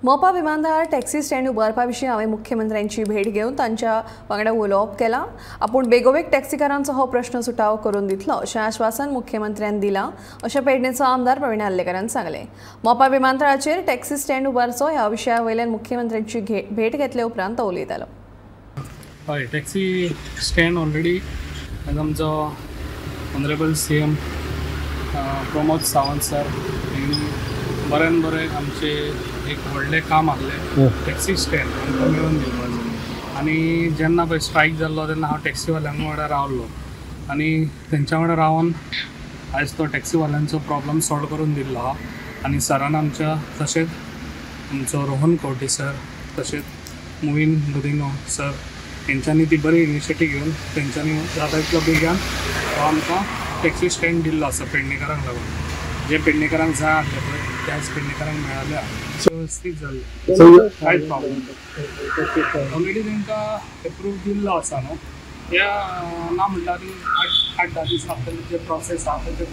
मोपा विमानतळार taxi stand उबारपा विशीं हांवें मुख्यमंत्र्यांची भेट घेवन तांच्या वांगडा उलोवप केलां। आपूण बेगोबेग टॅक्सीकारांचो हो प्रश्न सुटावो करून दितलो अशें आश्वासन मुख्यमंत्र्यान दिलां अशें पेडणेचो आमदार प्रवीण आल्लेकरान सांगलें। मोपा विमानतळाचेर टॅक्सी स्टँड उबारचो ह्या विशया वयल्यान मुख्यमंत्र्यांची भेट घेतले उपरांत तो उलयतालो। हय, टॅक्सी स्टँड ऑलरेडी आमचो honourable CM Pramod Sawant sir हेणी बरें आमचे एक व्हडलें काम आहलें टॅक्सी स्टँड आमकां मेळून दिवपाचें। आनी जेन्ना पळय स्ट्रायक जाल्लो तेन्ना हांव टॅक्सीवाल्यांक वांगडा रावल्लो आनी तेंच्या वांगडा रावन आयज तो टॅक्सीवाल्यांचो प्रॉब्लम सॉल्व करून दिल्लो आहा। आनी सरान आमच्या तशेंच आमचो रोहन कवटे सर तशेंच मुवीन गुदिनो सर तेंच्यांनी ती बरी इनिशिएटीव घेवन तेंच्यांनी जाता तितलो बेगीन हो आमकां टॅक्सी स्टँड दिल्लो आसा पेडणेकारांक लागून। जे पेडणेकारांक जाय आसलें पळय ते आयज पेडणेकारांक मेळालें आसा, वेवस्थीत जाल्लें, कांयच प्रॉब्लम ना। ऑलरेडी तेंकां एप्रूव दिल्लो आसा न्हू, त्या ना म्हणटा ती 8-10 दीस लागतले जे प्रोसेस आसा ते